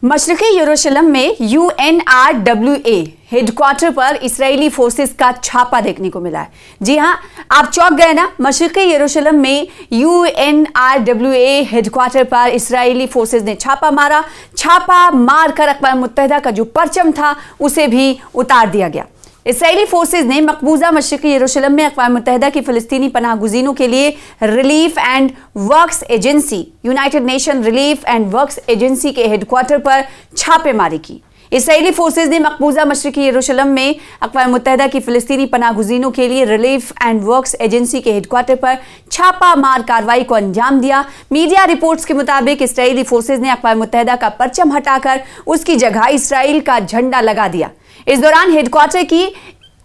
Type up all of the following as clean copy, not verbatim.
मशरक़ी यरूशलेम में UNRWA headquarter पर इस्राएली फोर्सेस का छापा देखने को मिला है। जी हां, आप चौंक गए ना। मशरक़ी यरूशलेम में UNRWA हेडक्वार्टर पर इस्राएली फोर्सेस ने छापा मारा। छापा मारकर अक़वाम मुत्तहिदा का जो परचम था उसे भी उतार दिया गया। इसराइली फोर्सेज ने मकबूजा मशरक़ी यरूशलेम में अक़वाम मुत्तहिदा की फ़लस्तीनी पनाह गुज़ीनों के लिए relief and works agency, United nation relief and works agency के हेडक्वार्टर पर छापेमारी की। इसराइली फोर्सेज ने मकबूजा मशरक़ी यरूशलेम में अक़वाम मुत्तहिदा की फ़लस्तीनी पनाह गुज़ीनों के लिए रिलीफ एंड वर्क्स एजेंसी के हेडक्वार्टर पर छापा मार कार्रवाई को अंजाम दिया। मीडिया रिपोर्ट्स के मुताबिक इसराइली फोर्सेज ने अक़वाम मुत्तहिदा का परचम हटाकर उसकी जगह इसराइल का झंडा लगा दिया। इस दौरान हेडक्वार्टर की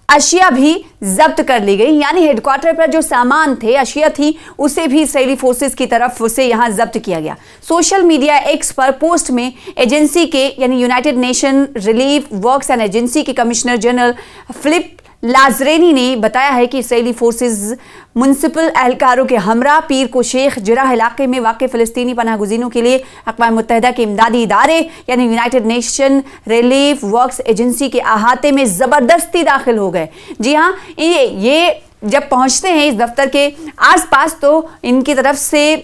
अशिया भी जब्त कर ली गई, यानी हेडक्वार्टर पर जो सामान थे, अशिया थी, उसे भी इसराइली फोर्सेस की तरफ से यहां जब्त किया गया। सोशल मीडिया एक्स पर पोस्ट में एजेंसी के यानी United nation relief works and agency के कमिश्नर जनरल फिलिप लाजरेनी ने बताया है कि इसराइली फोर्सेस म्युनिसिपल एहलकारों के हमरा पीर को शेख जिराह इलाके में वाक़ फ़लस्तीनी पनाह गुज़ीनों के लिए अक़वाम मुत्तहिदा के इमदादी इदारे यानी United nation relief works agency के अहाते में ज़बरदस्ती दाखिल हो गए। जी हाँ, ये जब पहुंचते हैं इस दफ्तर के आसपास तो इनकी तरफ से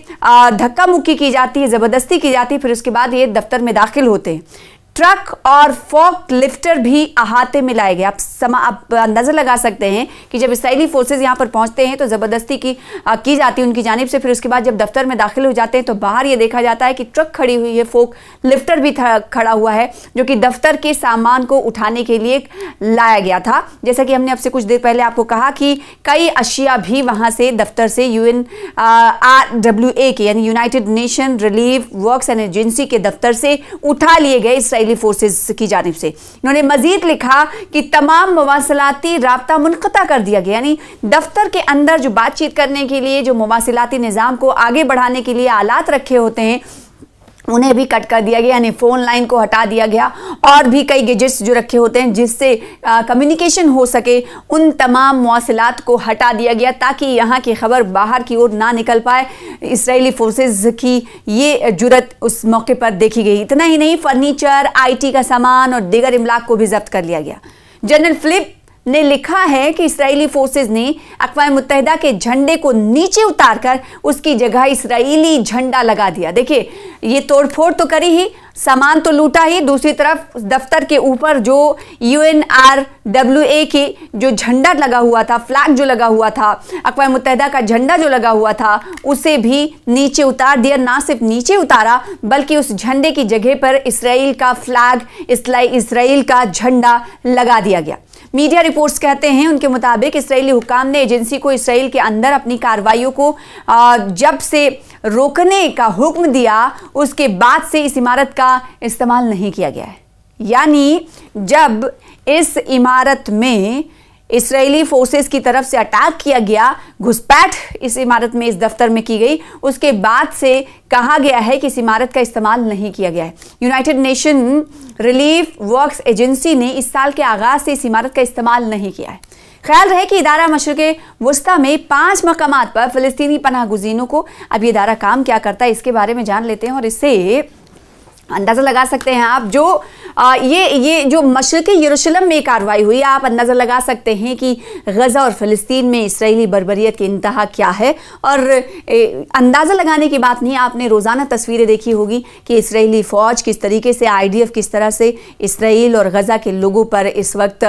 धक्का मुक्की की जाती है, ज़बरदस्ती की जाती है, फिर उसके बाद ये दफ्तर में दाखिल होते हैं। ट्रक और फोक लिफ्टर भी अहाते में लाए गए। आप अंदाज़ा लगा सकते हैं कि जब इसराइली फोर्सेज यहाँ पर पहुँचते हैं तो ज़बरदस्ती की जाती है उनकी जानिब से। फिर उसके बाद जब दफ्तर में दाखिल हो जाते हैं तो बाहर ये देखा जाता है कि ट्रक खड़ी हुई है, फोक लिफ्टर भी खड़ा हुआ है, जो कि दफ्तर के सामान को उठाने के लिए लाया गया था। जैसा कि हमने आपसे कुछ देर पहले आपको कहा कि कई अशिया भी वहाँ से दफ्तर से UNRWA के यानी United nation relief works and agency के दफ्तर से उठा लिए गए इसराइली फोर्सेस की जानिब से। इन्होंने मजीद लिखा कि तमाम मवासिलाती राब्ता मुनक़ता कर दिया गया, यानी दफ्तर के अंदर जो बातचीत करने के लिए जो मवासिलाती निज़ाम को आगे बढ़ाने के लिए आलात रखे होते हैं उन्हें भी कट कर दिया गया, यानी फ़ोन लाइन को हटा दिया गया और भी कई गैजेट्स जो रखे होते हैं जिससे कम्युनिकेशन हो सके, उन तमाम मवासिलात को हटा दिया गया ताकि यहाँ की खबर बाहर की ओर ना निकल पाए। इसराइली फोर्सेस की ये जुरत उस मौके पर देखी गई। इतना ही नहीं, फर्नीचर, IT का सामान और दीगर इमलाक को भी जब्त कर लिया गया। जनरल फिलिप ने लिखा है कि इसराइली फोर्सेज ने अक़वाम मुत्तहिदा के झंडे को नीचे उतारकर उसकी जगह इसराइली झंडा लगा दिया। देखिए, ये तोड़फोड़ तो करी ही, सामान तो लूटा ही, दूसरी तरफ दफ्तर के ऊपर जो UNRWA के जो झंडा लगा हुआ था, फ्लैग जो लगा हुआ था, अक़वाम मुत्तहिदा का झंडा जो लगा हुआ था, उसे भी नीचे उतार दिया। ना सिर्फ नीचे उतारा बल्कि उस झंडे की जगह पर इसराइल का फ्लैग, इसराइल का झंडा लगा दिया गया। मीडिया रिपोर्ट्स कहते हैं उनके मुताबिक इसराइली हुक्काम ने एजेंसी को इसराइल के अंदर अपनी कार्रवाइयों को जब से रोकने का हुक्म दिया उसके बाद से इस इमारत का इस्तेमाल नहीं किया गया है। यानी जब इस इमारत में इसराइली फोर्सेस की तरफ से अटैक किया गया, घुसपैठ इस इमारत में, इस दफ्तर में की गई, उसके बाद से कहा गया है कि इस इमारत का इस्तेमाल नहीं किया गया है। United nation relief works agency ने इस साल के आगाज से इस इमारत का इस्तेमाल नहीं किया है। ख्याल रहे कि इदारा मशरिक़े वुस्ता में 5 मकामात पर फ़लस्तीनी पनाह गुज़ीनों को, अब ये इदारा काम क्या करता है इसके बारे में जान लेते हैं और इससे अंदाज़ा लगा सकते हैं आप। जो ये जो मशरक़ी यरूशलेम में कार्रवाई हुई, आप अंदाज़ा लगा सकते हैं कि गज़ा और फ़लस्तीन में इसराइली बर्बरियत की इंतहा क्या है। और अंदाज़ा लगाने की बात नहीं, आपने रोज़ाना तस्वीरें देखी होगी कि इसराइली फ़ौज किस तरीके से, IDF किस तरह से इसराइल और गज़ा के लोगों पर इस वक्त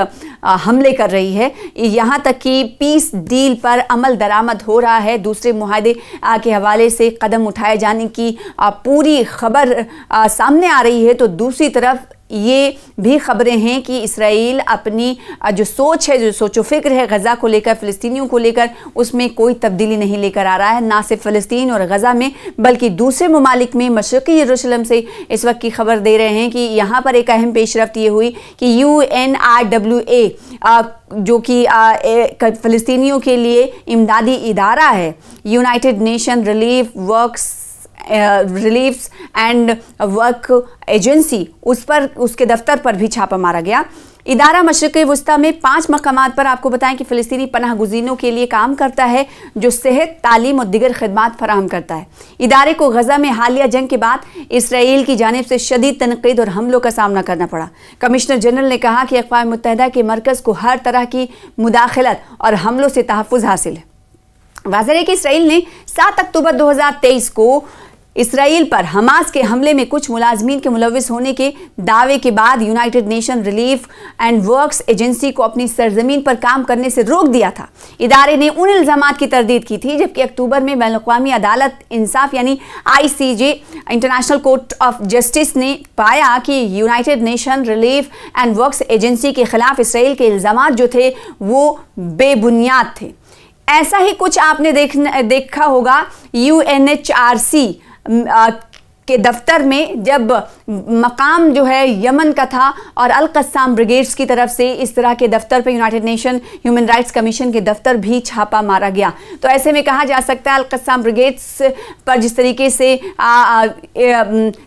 हमले कर रही है। यहाँ तक कि पीस डील पर अमल दरामद हो रहा है। दूसरे मुआहदे के हवाले से कदम उठाए जाने की पूरी खबर सामने आ रही है। तो दूसरी तरफ ये भी खबरें हैं कि इसराइल अपनी जो सोच है, जो सोचो फिक्र है गज़ा को लेकर, फ़लस्तीनियों को लेकर, उसमें कोई तब्दीली नहीं लेकर आ रहा है। ना सिर्फ फ़लस्तीन और गज़ा में बल्कि दूसरे ममालिक में, मशरक़ी यरूशलेम से इस वक्त की खबर दे रहे हैं कि यहाँ पर एक अहम पेशरफ्त ये हुई कि UNRWA जो कि फ़लस्तीनियों के लिए इमदादी इदारा है, United nation relief works relief and work agency, उस पर, उसके दफ्तर पर भी छापा मारा गया। इदारा मशरिक़ी वुस्ता में 5 मकामात पर आपको बताएं कि फ़िलिस्तीनी पनाह गुज़ीनों के लिए काम करता है, जो सेहत, तालीम और दीगर खदमात फराहम करता है। इदारे को गज़ा में हालिया जंग के बाद इसराइल की जानिब से शदीद तनक़ीद और हमलों का सामना करना पड़ा। कमिश्नर जनरल ने कहा कि अक़वाम मुत्तहिदा के मरकज़ को हर तरह की मुदाखलत और हमलों से तहफ़्फ़ुज़ हासिल है। वाज़ेह है कि इसराइल ने 7 अक्टूबर 2023 को इसराइल पर हमास के हमले में कुछ मुलाजमीन के मुलविस होने के दावे के बाद United nation relief and works agency को अपनी सरजमीन पर काम करने से रोक दिया था। इदारे ने उन इल्ज़ामात की तरदीद की थी, जबकि अक्टूबर में बैनुल-अक़वामी अदालत इंसाफ यानी ICJ, international court of justice ने पाया कि United nation relief and works agency के खिलाफ इसराइल के इल्ज़ामात जो थे वो बेबुनियाद थे। ऐसा ही कुछ आपने देखा होगा UNHRC के दफ्तर में, जब मकाम जो है यमन का था और अल-क़स्साम ब्रिगेड्स की तरफ से इस तरह के दफ्तर पर United nation human rights commission के दफ्तर भी छापा मारा गया। तो ऐसे में कहा जा सकता है अल-क़स्साम ब्रिगेड्स पर जिस तरीके से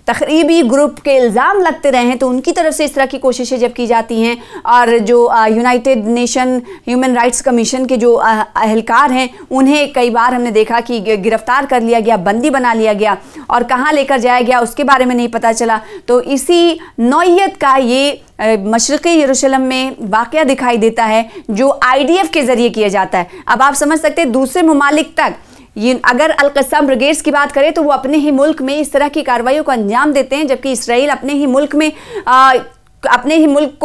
तखरीबी ग्रुप के इल्ज़ाम लगते रहे हैं, तो उनकी तरफ से इस तरह की कोशिशें जब की जाती हैं और जो United nation human rights commission के जो अहलकार हैं, उन्हें कई बार हमने देखा कि गिरफ्तार कर लिया गया, बंदी बना लिया गया और कहाँ लेकर जाया गया उसके बारे में नहीं पता चला। तो इसी नौइयत का ये मशरिक़ी यरूशलेम में वाक़या दिखाई देता है, जो IDF के ज़रिए किया जाता है। अब आप समझ सकते हैं दूसरे ममालिक तक, ये अगर अल-क़स्साम ब्रिगेड्स की बात करें तो वो अपने ही मुल्क में इस तरह की कार्रवाइयों को अंजाम देते हैं, जबकि इसराइल अपने ही मुल्क में अपने मुल्क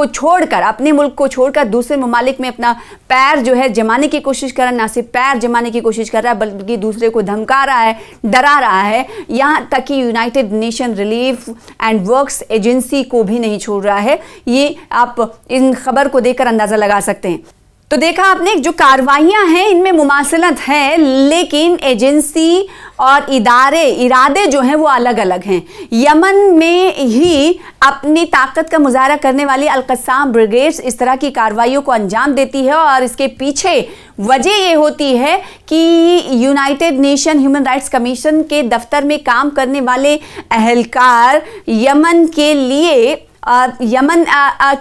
को छोड़कर दूसरे ममालिक में अपना पैर जो है जमाने की कोशिश कर रहा है। ना सिर्फ पैर जमाने की कोशिश कर रहा है, बल्कि दूसरे को धमका रहा है, डरा रहा है, यहाँ तक कि United nation relief and works agency को भी नहीं छोड़ रहा है। ये आप इन खबर को देखकर अंदाज़ा लगा सकते हैं। तो देखा आपने, जो कार्रवाइयाँ हैं इनमें मुमासलत है, लेकिन एजेंसी और इरादे जो हैं वो अलग अलग हैं। यमन में ही अपनी ताकत का मुजाहरा करने वाली अल-क़स्साम ब्रिगेड्स इस तरह की कार्रवाइयों को अंजाम देती है और इसके पीछे वजह ये होती है कि United nation human rights commission के दफ्तर में काम करने वाले अहलकार यमन के लिए यमन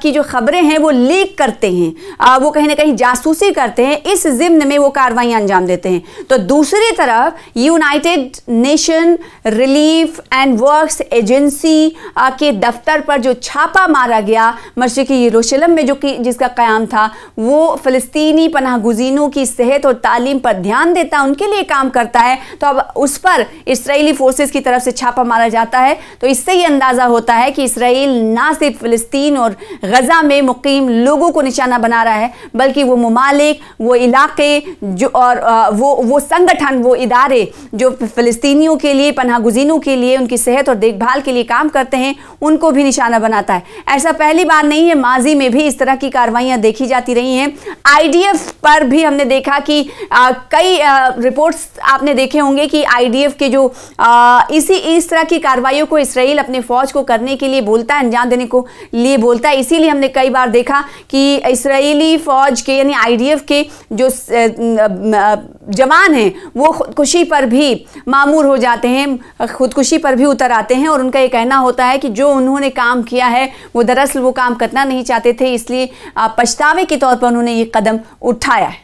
की जो खबरें हैं वो लीक करते हैं, वो कहीं ना कहीं जासूसी करते हैं, इस ज़िम्न में वो कार्रवाइयाँ अंजाम देते हैं। तो दूसरी तरफ United nation relief and works agency के दफ्तर पर जो छापा मारा गया मशरिक़ी यरूशलेम में, जो कि जिसका क़याम था, वो फ़लस्तीनी पनाह गुज़ीनों की सेहत और तालीम पर ध्यान देता, उनके लिए काम करता है। तो अब उस पर इसराइली फोर्सेस की तरफ से छापा मारा जाता है। तो इससे ये अंदाज़ा होता है कि इसराइल ना सिर्फ फ़िलिस्तीन और गज़ा में मुकीम लोगों को निशाना बना रहा है, बल्कि वो ममालिक, वो इलाके जो और वो संगठन, वो इदारे जो फ़िलिस्तीनियों के लिए, पनाह गुज़ीनों के लिए, उनकी सेहत और देखभाल के लिए काम करते हैं, उनको भी निशाना बनाता है। ऐसा पहली बार नहीं है, माजी में भी इस तरह की कार्रवाइयाँ देखी जाती रही हैं। IDF पर भी हमने देखा कि कई रिपोर्ट्स आपने देखे होंगे कि IDF के जो इस तरह की कार्रवाइयों को इसराइल अपने फ़ौज को करने के लिए बोलता है, अंजाम देने को लिए बोलता है। इसीलिए हमने कई बार देखा कि इसराइली फ़ौज के यानी IDF के जो जवान हैं वो खुदकुशी पर भी मामूर हो जाते हैं, खुदकुशी पर भी उतर आते हैं और उनका ये कहना होता है कि जो उन्होंने काम किया है वो दरअसल वो काम करना नहीं चाहते थे, इसलिए पछतावे के तौर पर उन्होंने ये कदम उठाया है।